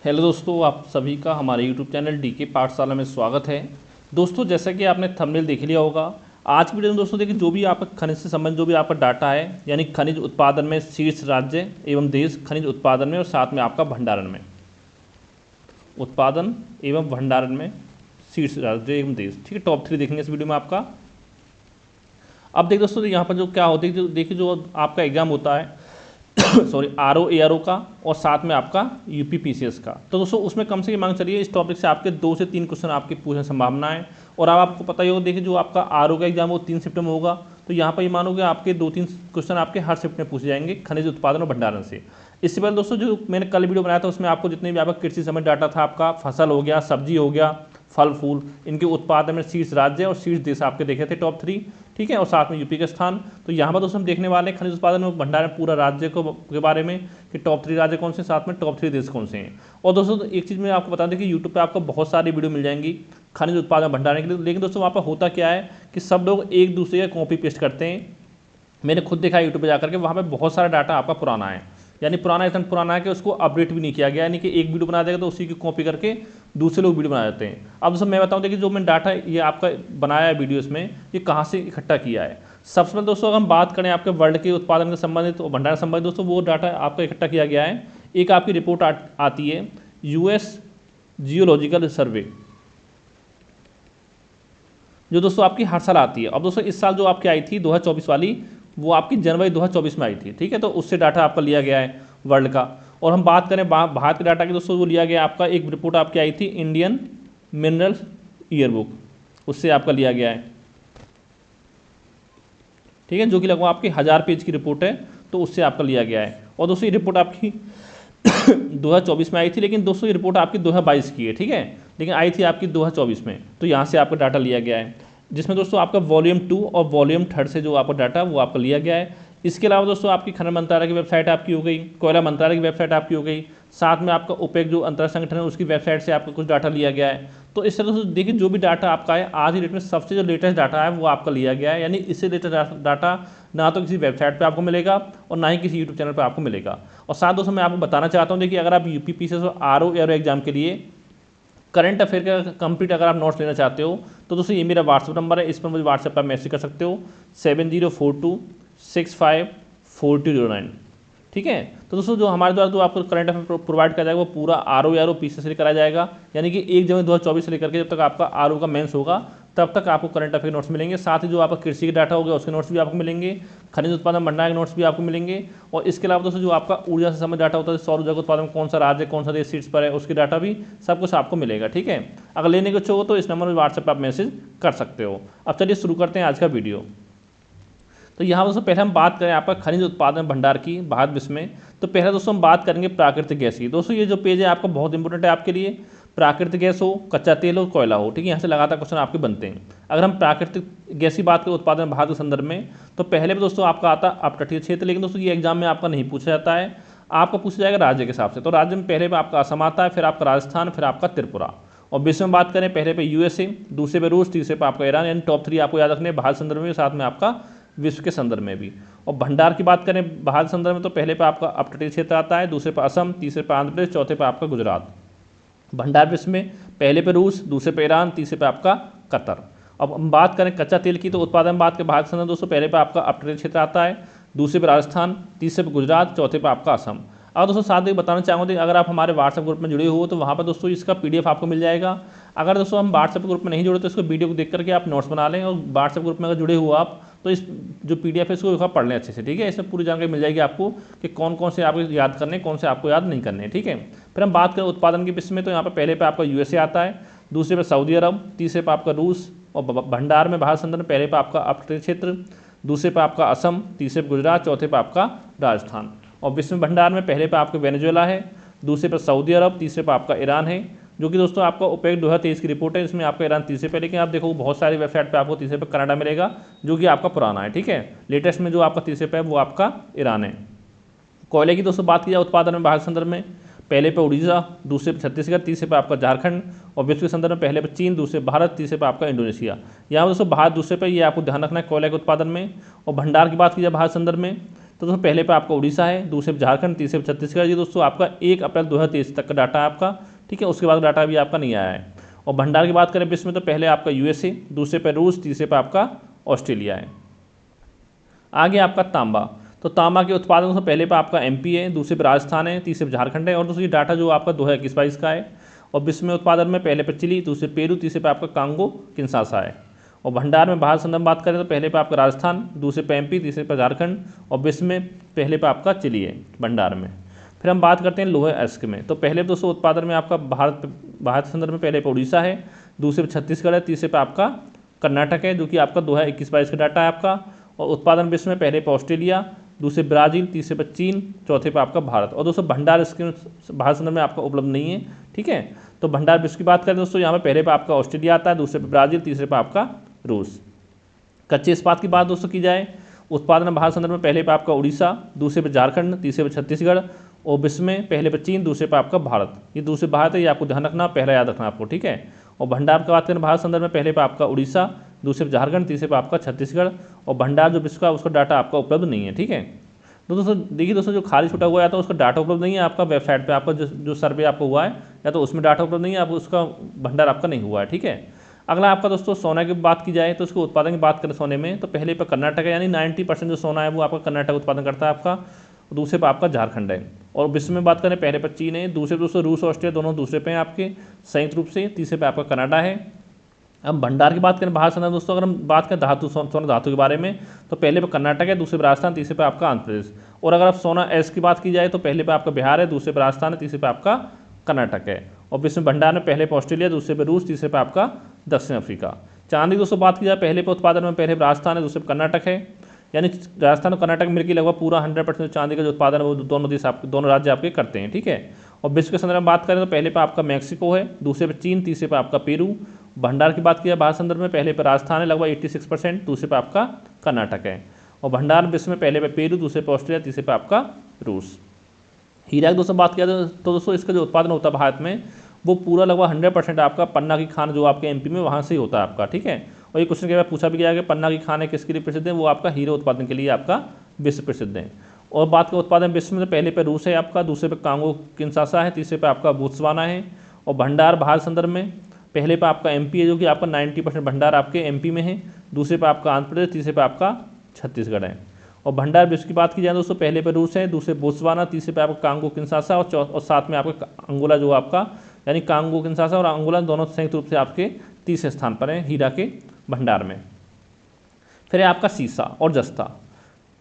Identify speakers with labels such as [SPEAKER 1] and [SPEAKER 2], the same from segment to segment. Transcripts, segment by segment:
[SPEAKER 1] Hello दोस्तों, आप सभी का हमारे यूट्यूब चैनल डीके पाठशाला में स्वागत है। दोस्तों, जैसा कि आपने थंबनेल देख लिया होगा, आज की वीडियो में दोस्तों देखिए, जो भी आपका खनिज से संबंधित जो भी आपका डाटा है, यानी खनिज उत्पादन में शीर्ष राज्य एवं देश, खनिज उत्पादन में और साथ में आपका भंडारण में, उत्पादन एवं भंडारण में शीर्ष राज्य एवं देश, ठीक है। टॉप 3 देखेंगे इस वीडियो में आपका। अब देखिए दोस्तों, यहाँ पर जो क्या होता है, जो देखिए जो आपका एग्जाम होता है सॉरी आरओ एआरओ का और साथ में आपका यूपीपीसीएस का, तो दोस्तों उसमें कम से कम मांग चलिए इस टॉपिक से आपके 2 से 3 क्वेश्चन आपके पूछने की संभावना है। और अब आपको पता ही होगा, देखिए जो आपका आरओ का एग्जाम वो 3 शिफ्ट में होगा, तो यहाँ पर ये मानोगे आपके 2-3 क्वेश्चन आपके हर शिफ्ट में पूछे जाएंगे खनिज उत्पादन और भंडारण से। इससे पहले दोस्तों जो मैंने कल वीडियो बनाया था उसमें आपको जितने भी आपका कृषि संबंधी डाटा था, आपका फसल हो गया, सब्जी हो गया, फल फूल, इनके उत्पादन में शीर्ष राज्य और शीर्ष देश आपके देखे थे टॉप 3, ठीक है, और साथ में यूपी के स्थान। तो यहाँ पर दोस्तों हम देखने वाले हैं खनिज उत्पादन और भंडारण पूरा राज्य के बारे में कि टॉप 3 राज्य कौन से, साथ में टॉप 3 देश कौन से हैं। और दोस्तों एक चीज़ मैं आपको बता दें कि यूट्यूब पे आपको बहुत सारी वीडियो मिल जाएंगी खनिज उत्पादन भंडारण के लिए, लेकिन दोस्तों वहाँ पर होता क्या है कि सब लोग एक दूसरे का कॉपी पेस्ट करते हैं। मैंने खुद देखा यूट्यूब पर जाकर के, वहाँ पर बहुत सारा डाटा आपका पुराना है, यानी पुराना इतना पुराना है कि उसको अपडेट भी नहीं किया गया, यानी कि एक वीडियो बना देगा तो उसी की कॉपी करके दूसरे लोग वीडियो बना देते हैं। अब दोस्तों मैं बताऊं, देखिए जो मैंने डाटा ये आपका बनाया है वीडियो, इसमें ये कहाँ से इकट्ठा किया है। सबसे पहले दोस्तों अगर हम बात करें आपके वर्ल्ड के उत्पादन के संबंधित और भंडारण संबंधित, दोस्तों वो डाटा आपका इकट्ठा किया गया है। एक आपकी रिपोर्ट आती है यूएस जियोलॉजिकल सर्वे, जो दोस्तों आपकी हर साल आती है। अब दोस्तों इस साल जो आपकी आई थी 2024 वाली, वो आपकी जनवरी 2024 में आई थी, ठीक है। तो उससे डाटा आपका लिया गया है वर्ल्ड का। और हम बात करें भारत के डाटा की, दोस्तों वो लिया गया आपका, एक रिपोर्ट आपकी आई थी इंडियन मिनरल ईयरबुक, उससे आपका लिया गया है, ठीक है, जो कि लगभग आपकी 1000 पेज की रिपोर्ट है, तो उससे आपका लिया गया है। और दोस्तों ये रिपोर्ट आपकी 2024 में आई थी, लेकिन दोस्तों ये रिपोर्ट आपकी 2022 की है, ठीक है, लेकिन आई थी आपकी 2024 में, तो यहाँ से आपका डाटा लिया गया है, जिसमें दोस्तों आपका वॉल्यूम 2 और वॉल्यूम 3 से जो आपका डाटा वो आपका लिया गया है। इसके अलावा दोस्तों आपकी खनन मंत्रालय की वेबसाइट आपकी हो गई, कोयला मंत्रालय की वेबसाइट आपकी हो गई, साथ में आपका ओपेक जो अंतर्राष्ट्रीय संगठन है उसकी वेबसाइट से आपका कुछ डाटा लिया गया है। तो इस तरह से देखिए जो भी डाटा आपका है आज ही डेट में सबसे जो लेटेस्ट डाटा है वो आपका लिया गया है, यानी इससे लेटेस्ट डाटा ना तो किसी वेबसाइट पर आपको मिलेगा और ना ही किसी यूट्यूब चैनल पर आपको मिलेगा। और साथ दोस्तों मैं आपको बताना चाहता हूँ, देखिए अगर आप यूपीपीसीएस और आरओ एआरओ एग्जाम के लिए करंट अफेयर का कंप्लीट अगर आप नोट्स लेना चाहते हो, तो दोस्तों ये मेरा व्हाट्सअप नंबर है, इस पर मुझे व्हाट्सएप पर मैसेज कर सकते हो 7042654209, ठीक है। तो दोस्तों जो हमारे द्वारा जो आपको करंट अफेयर प्रोवाइड किया जाएगा वो पूरा आरओ एआरओ पीसी से कराया जाएगा, यानी कि 1 जनवरी 2024 से लेकर के जब तक आपका आरओ का मेंस होगा तब तक आपको करंट अफेयर नोट्स मिलेंगे। साथ ही जो आपका कृषि के डाटा हो गया उसके नोट्स भी आपको मिलेंगे, खनिज उत्पादन भंडारण के नोट्स भी आपको मिलेंगे। और इसके अलावा दोस्तों जो आपका ऊर्जा से संबंधित डाटा होता है, सौर ऊर्जा के उत्पादन कौन सा राज्य कौन सा देश सीट्स पर है, उसकी डाटा भी सब कुछ आपको मिलेगा, ठीक है। अगर लेने के इच्छुक हो तो इस नंबर पर व्हाट्सएप पर आप मैसेज कर सकते हो। अब चलिए शुरू करते हैं आज का वीडियो। तो यहाँ दोस्तों पहले हम बात करें आपका खनिज उत्पादन भंडार की भारत विश्व में, तो पहले दोस्तों हम बात करेंगे प्राकृतिक गैस की। दोस्तों ये जो पेज है आपका बहुत इंपॉर्टेंट है आपके लिए, प्राकृतिक गैस हो, कच्चा तेल हो, कोयला हो, ठीक है, यहाँ से लगातार क्वेश्चन आपके बनते हैं। अगर हम प्राकृतिक गैस की बात करें उत्पादन भारत के संदर्भ में, तो पहले भी दोस्तों आपका आता अपतटीय क्षेत्र, लेकिन दोस्तों ये एग्जाम में आपका नहीं पूछा जाता है, आपका पूछा जाएगा राज्य के हिसाब से। तो राज्य में पहले पे आपका असम आता है, फिर आपका राजस्थान, फिर आपका त्रिपुरा। और विश्व में बात करें, पहले पे यूएसए, दूसरे पे रूस, तीसरे पे आपका ईरान, यानी टॉप 3 आपको याद रखने भारत संदर्भ में, साथ में आपका विश्व के संदर्भ में भी। और भंडार की बात करें भारत संदर्भ में, तो पहले पे आपका अपतटीय क्षेत्र आता है, दूसरे पे असम, तीसरे पे आंध्र प्रदेश, चौथे पे आपका गुजरात। भंडार विश्व में पहले पे रूस, दूसरे पे ईरान, तीसरे पे आपका कतर। अब हम बात करें कच्चा तेल की, तो उत्पादन बात के भारत संदर्भ दोस्तों पहले पे आपका अपतटीय क्षेत्र आता है, दूसरे पे राजस्थान, तीसरे पे गुजरात, चौथे पे आपका असम। अब दोस्तों साथ ही बताना चाहूँगा, अगर आप हमारे व्हाट्सएप ग्रुप में जुड़े हो तो वहाँ पर दोस्तों इसका पीडीएफ आपको मिल जाएगा। अगर दोस्तों हम व्हाट्सएप ग्रुप में नहीं जुड़े तो इसको वीडियो को देख करके आप नोट्स बना लें, और व्हाट्सएप ग्रुप में अगर जुड़े हो आप तो इस जो पीडीएफ है इसको पढ़ लें अच्छे से, ठीक है। इसमें पूरी जानकारी मिल जाएगी आपको कि कौन कौन से आपको याद करने, कौन से आपको याद नहीं करने, ठीक है। फिर हम बात करें उत्पादन के विषय में, तो यहाँ पर पहले पे आपका यूएसए आता है, दूसरे पे सऊदी अरब, तीसरे पे आपका रूस। और भंडार में भारत संदर्भ में पहले पे आपका अपतटीय क्षेत्र, दूसरे पे आपका असम, तीसरे पे गुजरात, चौथे पे आपका राजस्थान। और विश्व भंडार में पहले पे आपका वेनेजुएला है, दूसरे पे सऊदी अरब, तीसरे पे आपका ईरान है, जो कि दोस्तों आपका ओपेक 2023 की रिपोर्ट है, इसमें आपका ईरान तीसरे पे, लेकिन आप देखो बहुत सारी वेबसाइट पे आपको तीसरे पे कनाडा मिलेगा, जो कि आपका पुराना है, ठीक है। लेटेस्ट में जो आपका तीसरे पे है वो आपका ईरान है। कोयले की दोस्तों बात की जाए उत्पादन में भारत संदर्भ में, पहले पे उड़ीसा, दूसरे पे छत्तीसगढ़, तीसरे पे आपका झारखंड। और विश्व के संदर्भ में पहले पे चीन, दूसरे भारत, तीसरे पे आपका इंडोनेशिया। यहाँ दोस्तों भारत दूसरे पे, ये आपको ध्यान रखना है कोयले के उत्पादन में। और भंडार की बात की जाए भारत संदर्भ में, तो तो दोस्तों पहले पे आपका उड़ीसा है, दूसरे पे झारखंड, तीसरे पे छत्तीसगढ़। ये दोस्तों आपका 1 अप्रैल 2023 तक का डाटा है आपका, ठीक है। उसके बाद डाटा भी आपका नहीं आया है। और भंडार की बात करें विश्व में तो पहले आपका यूएसए, दूसरे पे रूस, तीसरे पे आपका ऑस्ट्रेलिया है। आगे आपका तांबा, तो तांबा के उत्पादन से पहले पे आपका एमपी है, दूसरे पे राजस्थान है, तीसरे पे झारखंड है। और दूसरी डाटा जो आपका 2021-22 का है। और विश्व में उत्पादन में पहले पे चिली, दूसरे पेरू, तीसरे पे आपका कांगो किंशासा है। और भंडार में भारत संदर्भ बात करें तो पहले पे आपका राजस्थान, दूसरे पे एमपी, तीसरे पे झारखंड। और विश्व में पहले पे आपका चिली है भंडार में। फिर हम बात करते हैं लोहे अयस्क में, तो पहले दोस्तों उत्पादन में आपका भारत संदर्भ में पहले पे उड़ीसा है, दूसरे पे छत्तीसगढ़ है, तीसरे पे आपका कर्नाटक है, जो कि आपका 2021-22 का डाटा है आपका। और उत्पादन विश्व में पहले पे ऑस्ट्रेलिया, दूसरे ब्राज़ील, तीसरे पे चीन, चौथे पे आपका भारत। और दोस्तों भंडार इसके भारत संदर्भ में आपका उपलब्ध नहीं है, ठीक है। तो भंडार विश्व की बात करें दोस्तों, यहाँ पे पहले पे आपका ऑस्ट्रेलिया आता है, दूसरे पे ब्राज़ील, तीसरे पे आपका रूस। कच्चे इस्पात की बात दोस्तों की जाए, उत्पादन भारत संदर्भ में पहले पे आपका उड़ीसा, दूसरे पे झारखंड, तीसरे पे छत्तीसगढ़। और विश्व में पहले पे चीन, दूसरे पे आपका भारत। ये दूसरे भारत है, ये आपको ध्यान रखना, पहला याद रखना आपको, ठीक है। और भंडार की बात करें भारत संदर्भ में पहले पे आपका उड़ीसा, दूसरे पे झारखंड, तीसरे पे आपका छत्तीसगढ़। और भंडार जो विश्व का उसका डाटा आपका उपलब्ध नहीं है, ठीक है। तो दोस्तों देखिए दोस्तों, जो खाली छूटा हुआ है तो उसका डाटा उपलब्ध नहीं है आपका वेबसाइट पे, आपका जो सर्वे आपको हुआ है या तो उसमें डाटा उपलब्ध नहीं है, आपको उसका भंडार आपका नहीं हुआ है, ठीक है। अगला आपका दोस्तों सोना की बात की जाए तो उसके उत्पादन की बात करें सोने में तो पहले पे कर्नाटक है, यानी 90% जो सोना है वो आपका कर्नाटक उत्पादन करता है आपका। दूसरे पे आपका झारखंड है। और विश्व में बात करें पहले पे चीन है, दूसरे पे दोस्तों रूस, ऑस्ट्रेलिया दोनों दूसरे पे हैं आपके संयुक्त रूप से, तीसरे पे आपका कनाडा है। अब भंडार की बात करें भारत संदर्भ दोस्तों, अगर हम बात करें धातु सोना धातु के बारे में तो पहले पे कर्नाटक है, दूसरे पे राजस्थान, तीसरे पे आपका आंध्र प्रदेश। और अगर आप सोना एस की बात की जाए तो पहले पे आपका बिहार है, दूसरे पे राजस्थान है, तीसरे पे आपका कर्नाटक है। और विश्व में भंडार में पहले पे ऑस्ट्रेलिया, दूसरे पे रूस, तीसरे पे आपका दक्षिण अफ्रीका। चांदी दोस्तों बात की जाए पहले पे उत्पादन में पहले राजस्थान है, दूसरे पे कर्नाटक है, यानी राजस्थान और कर्नाटक मिलकर लगभग पूरा 100% चांदी का जो उत्पादन है वो दोनों राज्य आपके करते हैं, ठीक है। और विश्व के संदर्भ में बात करें तो पहले पे आपका मैक्सिको है, दूसरे पे चीन, तीसरे पे आपका पेरू। भंडार की बात किया भारत संदर्भ में पहले पे राजस्थान है लगभग 86%, दूसरे पे आपका कर्नाटक है। और भंडार विश्व में पहले पे पेरू, दूसरे पे ऑस्ट्रेलिया, तीसरे पे आपका रूस। हीरा की दोस्तों बात किया तो दोस्तों इसका जो उत्पादन होता है भारत में वो पूरा लगभग 100% आपका पन्ना की खान जो आपके एमपी में वहाँ से ही होता है आपका, ठीक है। और ये क्वेश्चन के बाद पूछा भी गया कि पन्ना की खान है किसके लिए प्रसिद्ध है, वो आपका हीरे उत्पादन के लिए आपका विश्व प्रसिद्ध है। और बात का उत्पादन विश्व में तो पहले पे रूस है आपका, दूसरे पे कांगो किंशासा है, तीसरे पे आपका बोत्सवाना है। और भंडार भारत संदर्भ में पहले पे आपका एमपी है, जो कि आपका 90% भंडार आपके एमपी में है, दूसरे पे आपका आंध्र प्रदेश, तीसरे पे आपका छत्तीसगढ़ है। और भंडार विश्व की बात की जाए दोस्तों पहले पे रूस है, दूसरे बोत्सवाना, तीसरे पे आपका कांगो किंशासा और साथ में आपका अंगोला जो आपका, यानी कांगो किंशासा और अंगोला दोनों संयुक्त रूप से आपके तीसरे स्थान पर हैं हीरा के भंडार में। फिर है आपका सीसा और जस्ता,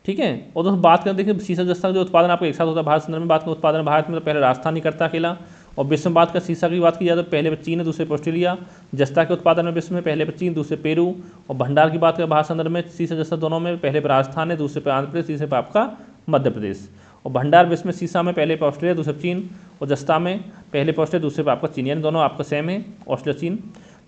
[SPEAKER 1] ठीक है। और दोस्तों बात करें देखिए सीसा जस्ता का जो उत्पादन आपका एक साथ होता है भारत संदर्भ में, बात करें उत्पादन भारत में तो पहले राजस्थान ही करता अकेला। और विश्व में बात करें सीसा की बात की जाए तो पहले पे चीन है, दूसरे पे ऑस्ट्रेलिया। जस्ता के उत्पादन में विश्व में पहले पे चीन, दूसरे पेरू। और भंडार की बात करें भारत संदर्भ में सीसा जस्ता दोनों में पहले पे राजस्थान है, दूसरे पे आंध्र प्रदेश, तीसरे पे आपका मध्य प्रदेश। और भंडार विश्व में सीसा में पहले पे ऑस्ट्रेलिया, दूसरे चीन। और जस्ता में पहले पे ऑस्ट्रेलिया, दूसरे पे आपका चीन, यानी दोनों आपका सेम है ऑस्ट्रेलिया चीन।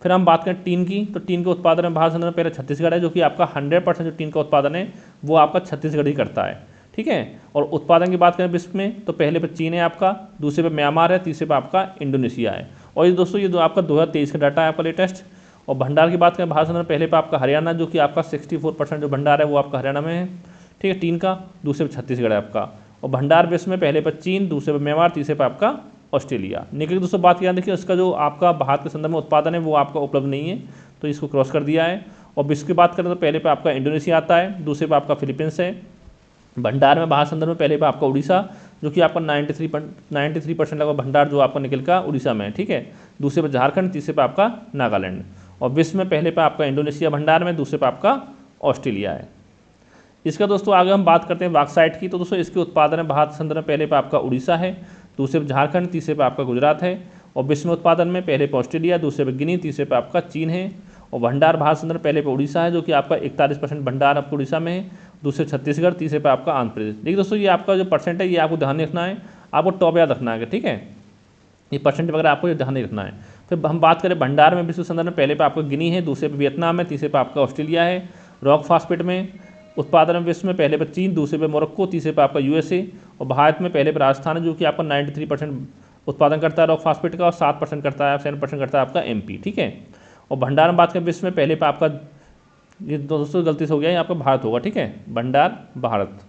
[SPEAKER 1] फिर हम बात करें टीन की तो टीन के उत्पादन में भारत संदर्भ में पहले छत्तीसगढ़ है, जो कि आपका 100% जो टीन का उत्पादन है वो आपका छत्तीसगढ़ ही करता है, ठीक है। और उत्पादन की बात करें विश्व में तो पहले पे चीन है आपका, दूसरे पे म्यांमार है, तीसरे पे आपका इंडोनेशिया है। और ये दोस्तों ये आपका 2023 का डाटा है आपका लेटेस्ट। और भंडार की बात करें भारत संदर्भ में पहले पे आपका हरियाणा, जो कि आपका 64% जो भंडार है वो आपका हरियाणा में है, ठीक है टीन का। दूसरे पे छत्तीसगढ़ है आपका। और भंडार विश्व में पहले पे चीन, दूसरे पे म्यांमार, तीसरे पे आपका ऑस्ट्रेलिया। निकल दोस्तों बात किया देखिए इसका जो आपका भारत के संदर्भ में उत्पादन है वो आपका उपलब्ध नहीं है, तो इसको क्रॉस कर दिया है। और विश्व की बात करें तो पहले पे आपका इंडोनेशिया आता है, दूसरे पे आपका फिलीपींस है। भंडार में भारत संदर्भ में पहले पे आपका उड़ीसा, जो कि आपका 93% लगभग भंडार जो आपका निकल का उड़ीसा में है, ठीक है। दूसरे पे झारखंड, तीसरे पे आपका नागालैंड। और विश्व में पहले पे आपका इंडोनेशिया भंडार में, दूसरे पे आपका ऑस्ट्रेलिया है। इसका दोस्तों आगे हम बात करते हैं बॉक्साइट की, तो दोस्तों इसके उत्पादन में भारत संदर्भ में पहले पे आपका उड़ीसा है, दूसरे पे झारखंड, तीसरे पे आपका गुजरात है। और विश्व में उत्पादन में पहले पे ऑस्ट्रेलिया, दूसरे पे गिनी, तीसरे पे आपका चीन है। और भंडार भारत संदर्भ पहले पे उड़ीसा है, जो कि आपका 41% भंडार आपको उड़ीसा में है, दूसरे छत्तीसगढ़, तीसरे पे आपका आंध्र प्रदेश। देखिए दोस्तों ये आपका जो परसेंट है ये आपको ध्यान रखना है, आपको टॉप याद रखना है, ठीक है। ये परसेंट वगैरह आपको ये ध्यान नहीं रखना है। फिर हम बात करें भंडार में विश्व संदर्भ में पहले पे आपका गिनी है, दूसरे पे वियतनाम है, तीसरे पे आपका ऑस्ट्रेलिया है। रॉक फास्फेट में उत्पादन विश्व में पहले पे चीन, दूसरे पे मोरक्को, तीसरे पे आपका यूएसए। और भारत में पहले पे राजस्थान है, जो कि आपका 93% उत्पादन करता है रॉक फास्फेट का, और 7% करता है 7% करता है आपका एमपी, ठीक है। और भंडार में बात करें विश्व में पहले पे आपका, ये दोस्तों गलती से हो गया, ये आपका भारत होगा, ठीक है, भंडार भारत।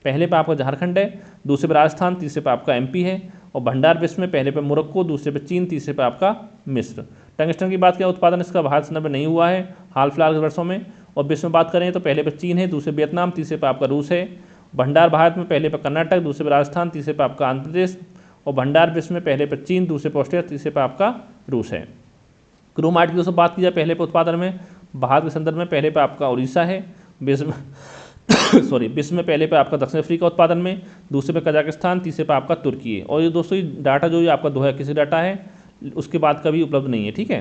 [SPEAKER 1] पहले पे आपका झारखंड है, दूसरे पे राजस्थान, तीसरे पे आपका एमपी है। और भंडार विश्व में पहले पे मोरक्को, दूसरे पे चीन, तीसरे पे आपका मिस्र। टंगस्टन की बात करें उत्पादन इसका भारत संदर्भ में नहीं हुआ है हाल फिलहाल के वर्षों में। और विश्व में बात करें तो पहले पे चीन है, दूसरे वियतनाम, तीसरे पे आपका रूस है। भंडार भारत में पहले पे कर्नाटक, दूसरे पे राजस्थान, तीसरे पे आपका आंध्र प्रदेश। और भंडार विश्व में पहले पे चीन, दूसरे पे ऑस्ट्रेलिया, तीसरे पे आपका रूस है। क्रोमाइट की दोस्तों बात की जाए पहले पे उत्पादन में भारत के संदर्भ में पहले पे आपका उड़ीसा है, विश्व में विश्व में पहले पे आपका दक्षिण अफ्रीका उत्पादन में, दूसरे पे कजाकिस्तान, तीसरे पे आपका तुर्की है। और ये दोस्तों ये डाटा जो ये आपका 2021 डाटा है, उसके बाद का भी उपलब्ध नहीं है, ठीक है।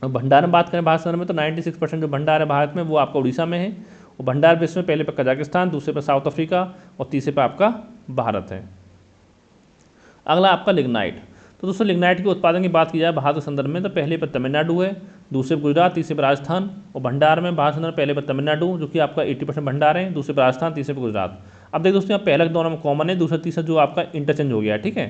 [SPEAKER 1] और भंडार में बात करें भारत संदर्भ में तो 96% जो भंडार है भारत में वो आपका उड़ीसा में है। और भंडार विश्व में पहले पे कजाकिस्तान, दूसरे पे साउथ अफ्रीका और तीसरे पे आपका भारत है। अगला आपका लिग्नाइट। तो दोस्तों लिग्नाइट के उत्पादन की बात की जाए भारत के संदर्भ में तो पहले पर तमिलनाडु है, दूसरे पर गुजरात, तीसरे पर राजस्थान। और भंडार में भारत संदर्भ पहले पर तमिलनाडु जो कि आपका 80% भंडार है, दूसरे पर राजस्थान, तीसरे पर गुजरात। अब देखिए दोस्तों यहाँ पहला दोनों में कॉमन है, दूसरा तीसरा जो आपका इंटरचेंज हो गया है, ठीक है,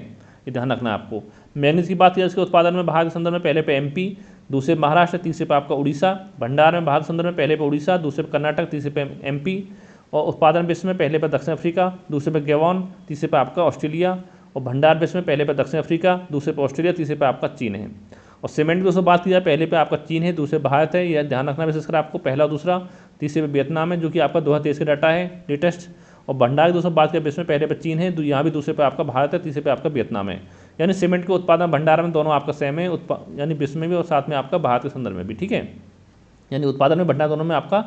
[SPEAKER 1] ये ध्यान रखना है आपको। मैंगनीज की बात की जाए इसके उत्पादन में भारत के संदर्भ में पहले पे एमपी, दूसरे महाराष्ट्र, तीसरे पे आपका उड़ीसा। भंडार में भारत संदर्भ में पहले पे उड़ीसा, दूसरे पे कर्नाटक, तीसरे पे एमपी। और उत्पादन विश्व में पहले पे दक्षिण अफ्रीका, दूसरे पे गवान, तीसरे पे आपका ऑस्ट्रेलिया। और भंडार विश्व में पहले पे दक्षिण अफ्रीका, दूसरे पे ऑस्ट्रेलिया, तीसरे पे आपका चीन है। और सीमेंट की दोस्तों बात की जाए पहले पे आपका चीन है, दूसरे भारत है, यह ध्यान रखना विशेषकर आपको, पहला दूसरा, तीसरे पे वियतनाम है जो कि आपका 2023 का डाटा है लेटेस्ट। और भंडार की दोस्तों बात करें विश्व में पहले पे चीन है, यहाँ भी दूसरे पे आपका भारत है, तीसरे पे आपका वियतनाम है। यानी सीमेंट के उत्पादन भंडार में दोनों आपका सेम है, यानी विश्व में भी और साथ में आपका भारत के संदर्भ में भी, ठीक है। यानी उत्पादन में भंडार दोनों में आपका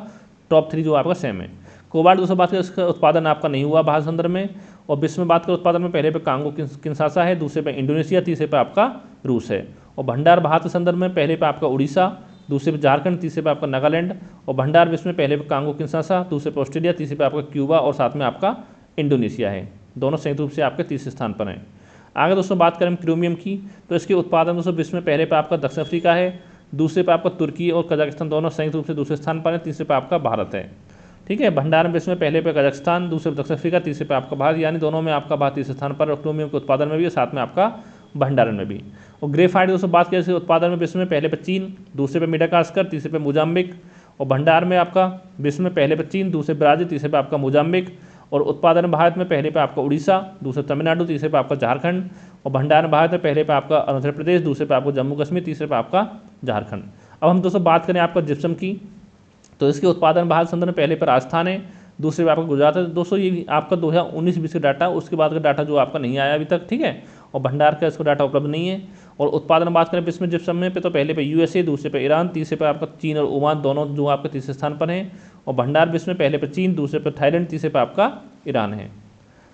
[SPEAKER 1] टॉप 3 जो आपका सेम है। कोबाल्ट दोस्तों बात करें इसका उत्पादन आपका नहीं हुआ भारत संदर्भ में। और विश्व में बात करें उत्पादन में पहले पे कांगो किंशासा है, दूसरे पे इंडोनेशिया, तीसरे पे आपका रूस है। और भंडार भारत के संदर्भ में पहले पे आपका उड़ीसा, दूसरे पे झारखंड, तीसरे पे आपका नागालैंड। और भंडार विश्व में पहले पे कांगो किंशासा, दूसरे पे ऑस्ट्रेलिया, तीसरे पे आपका क्यूबा और साथ में आपका इंडोनेशिया है। दोनों संयुक्त रूप से आपके तीसरे स्थान पर हैं। आगे दोस्तों बात करें क्रोमियम की तो इसके उत्पादन दोस्तों विश्व में पहले पे आपका दक्षिण अफ्रीका है, दूसरे पे आपका तुर्की और कजाकिस्तान दोनों संयुक्त रूप से दूसरे स्थान पर है, तीसरे पे आपका भारत है, ठीक है। भंडार विश्व में पहले पे कजाकिस्तान, दूसरे पे दक्षिण अफ्रीका, तीसरे पे आपका भारत, यानी दोनों में आपका भारत तीसरे स्थान पर, क्रोमियम के उत्पादन में भी और साथ में आपका भंडारण में भी। और ग्रेफाइट दोस्तों बात करें उत्पादन में विश्व में पहले पे चीन, दूसरे पे मेडागास्कर, तीसरे पे मोजाम्बिक। और भंडार में आपका विश्व में पहले पे चीन, दूसरे ब्राजील, तीसरे पे आपका मोजाम्बिक। और उत्पादन भारत में पहले पे आपका उड़ीसा, दूसरे तमिलनाडु, तीसरे पे आपका झारखंड। और भंडार भारत में पहले पे आपका आंध्र प्रदेश, दूसरे पे आपका जम्मू कश्मीर, तीसरे पे आपका झारखंड। अब हम दोस्तों बात करें आपका जिप्सम की तो इसके उत्पादन भारत संदर्भ में पहले पे राजस्थान है, दूसरे पे आपका गुजरात है। दोस्तों ये आपका 2019-20 का डाटा, उसके बाद का डाटा जो आपका नहीं आया अभी तक, ठीक है। और भंडार का इसको डाटा उपलब्ध नहीं है। और उत्पादन बात करें विश्व में जिप्सम में पे तो पहले पे यूएसए, दूसरे पे ईरान, तीसरे पे आपका चीन और ओमान दोनों जो आपके तीसरे स्थान पर हैं। और भंडार विश्व में पहले पे चीन, दूसरे पे थाईलैंड, तीसरे पे आपका ईरान है।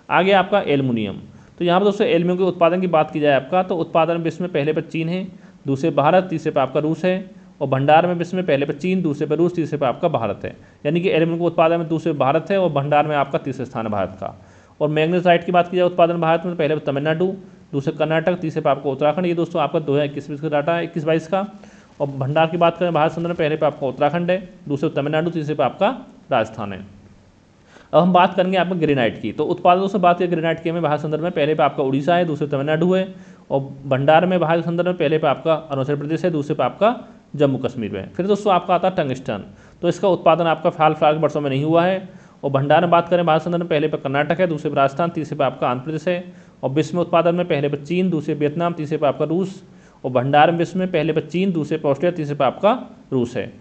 [SPEAKER 1] आगे आपका एल्युमिनियम। तो यहाँ पर दोस्तों एल्युमिनियम के उत्पादन की बात की जाए आपका तो उत्पादन विश्व में पहले पे चीन है, दूसरे भारत, तीसरे पे आपका रूस है। और भंडार में विश्व में पहले पे चीन, दूसरे पे रूस, तीसरे पे आपका भारत है। यानी कि एल्युमिनियम के उत्पादन में दूसरे भारत है और भंडार में आपका तीसरे स्थान है भारत का। और मैग्नेसाइट की बात की जाए उत्पादन भारत में पहले तमिलनाडु, दूसरे कर्नाटक, तीसरे पे आपका उत्तराखंड। ये दोस्तों आपका 2021 का डाटा है, 21-22 का। और भंडार की बात करें भारत संदर्भ में पहले पे आपका उत्तराखंड है, दूसरे तमिलनाडु, तीसरे पे आपका राजस्थान है। अब हम बात करेंगे आपका ग्रेनाइट की। तो उत्पादन से बात करें ग्रेनाइट के में भारत संदर्भ में पहले पे आपका उड़ीसा है, दूसरे तमिलनाडु है। और भंडार में भारत संदर्भ में पहले पे आपका अरुणाचल प्रदेश है, दूसरे पे आपका जम्मू कश्मीर में। फिर दोस्तों आपका आता है टंगस्टन। तो इसका उत्पादन आपका हाल फिलहाल के वर्षों में नहीं हुआ है। और भंडार में बात करें भारत संदर्भ में पहले पे कर्नाटक है, दूसरे पे राजस्थान, तीसरे पे आपका आंध्र प्रदेश है। और विश्व में उत्पादन में पहले पे चीन, दूसरे वियतनाम, तीसरे पे आपका रूस। और भंडार में विश्व में पहले पे चीन, दूसरे पे ऑस्ट्रेलिया, तीसरे पे आपका रूस है।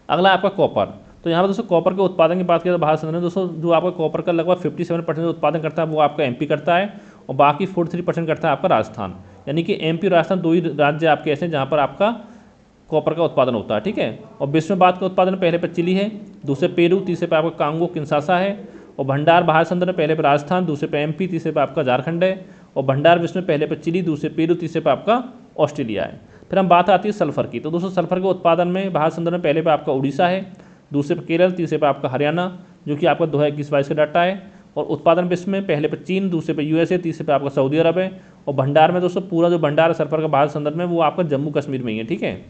[SPEAKER 1] अगला आपका कॉपर। तो यहाँ पर दोस्तों कॉपर के उत्पादन की बात करें तो भारत संदर्भ में दोस्तों जो आपका कॉपर का लगभग 57% उत्पादन करता है वो आपका एमपी करता है। और बाकी 43% करता है आपका राजस्थान। यानी कि एमपी और राजस्थान दो ही राज्य आपके ऐसे हैं जहाँ पर आपका कॉपर का उत्पादन होता है, ठीक है। और विश्व में बात का उत्पादन पहले पे चिली है, दूसरे पेरू, तीसरे पे आपका कांगो किंशासा है। और भंडार भारत संदर्भ में पहले पे राजस्थान, दूसरे पे एमपी, तीसरे पे आपका झारखंड है। और भंडार विश्व में पहले पे चिली, दूसरे पेरू, तीसरे पे आपका ऑस्ट्रेलिया है। फिर हम बात आती है सल्फर की। तो दोस्तों सल्फर के उत्पादन में भारत संदर्भ में पहले पे आपका उड़ीसा है, दूसरे पे केरल, तीसरे पे आपका हरियाणा जो कि आपका 2021-22 का डाटा है। और उत्पादन विश्व में पहले पे चीन, दूसरे पे यूएसए, तीसरे पे आपका सऊदी अरब है। और भंडार में दोस्तों पूरा जो भंडार है सल्फर का भारत संदर्भ में वो आपका जम्मू कश्मीर में ही है, ठीक है।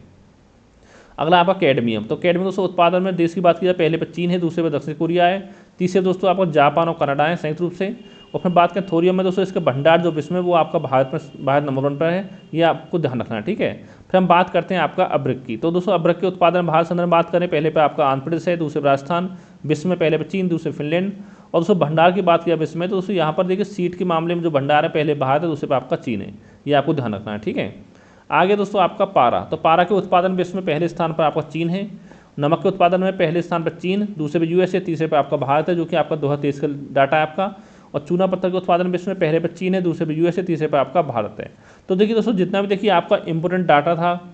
[SPEAKER 1] अगला आपका कैडमियम। तो कैडमियम दोस्तों उत्पादन में देश की बात की जाए पहले पे चीन है, दूसरे पे दक्षिण कोरिया है, तीसरे दोस्तों आपका जापान और कनाडा है संयुक्त रूप से। और फिर बात करें थोरियम में दोस्तों इसके भंडार जो विश्व में वो आपका भारत नंबर 1 पर है, ये आपको ध्यान रखना है, ठीक है। फिर हम बात करते हैं आपका अब्रक की। तो दोस्तों अब्रक के उत्पादन भारत संदर्भ में बात करें पहले पे आपका आंध्र प्रदेश है, दूसरे पे राजस्थान, विश्व में पहले पे चीन, दूसरे फिनलैंड। और दोस्तों भंडार की बात किया अब इसमें, तो दोस्तों यहाँ पर देखिए सीट के मामले में जो भंडार है पहले भारत है, दूसरे पर आपका चीन है, ये आपको ध्यान रखना है, ठीक है। आगे दोस्तों आपका पारा, तो पारा के उत्पादन में इसमें पहले स्थान पर आपका चीन है। नमक के उत्पादन में पहले स्थान पर चीन, दूसरे पे यूएसए, तीसरे पे आपका भारत है, जो कि आपका 2023 का डाटा है आपका। और चूना पत्थर के उत्पादन में इसमें पहले पे चीन है, दूसरे पे यूएसए, तीसरे पे आपका भारत है। तो देखिए दोस्तों जितना भी देखिए आपका इंपॉर्टेंट डाटा था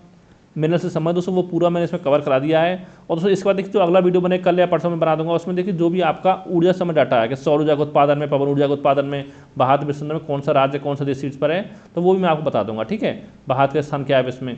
[SPEAKER 1] मिनरल से संबंध दोस्तों वो पूरा मैंने इसमें कवर करा दिया है। और दोस्तों इसके बाद देखिए जो अगला वीडियो बने कल या परसों में बना दूंगा, उसमें देखिए जो भी आपका ऊर्जा संबंध डाटा है कि सौर ऊर्जा के उत्पादन में, पवन ऊर्जा के उत्पादन में भारत विश्व में कौन सा राज्य कौन सा देश शीर्ष पर है, तो वो भी मैं आपको बता दूंगा, ठीक है। भारत का स्थान क्या है इसमें।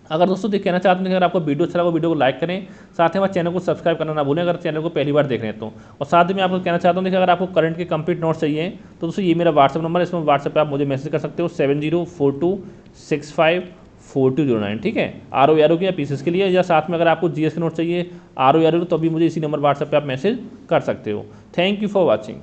[SPEAKER 1] अगर दोस्तों देख कहना चाहते हैं कि अगर आपको वीडियो अच्छा लगा वीडियो को लाइक करें, साथ ही हमारे चैनल को सब्सक्राइब करना ना भूलें अगर चैनल को पहली बार देख रहे हैं तो। और साथ ही मैं आपको कहना चाहता हूँ देखिए अगर आपको करंट के कंप्लीट नोट्स चाहिए तो दोस्तों ये मेरा व्हाट्सअप नंबर है, इसमें व्हाट्सअप पे आप मुझे मैसेज कर सकते हो 7042654209, ठीक है। आरओ के या पीसीएस के लिए, या साथ में अगर आपको जीएस के नोट चाहिए आरओ तो भी मुझे इसी नंबर व्हाट्सएप पे आप मैसेज कर सकते हो। Thank you for watching.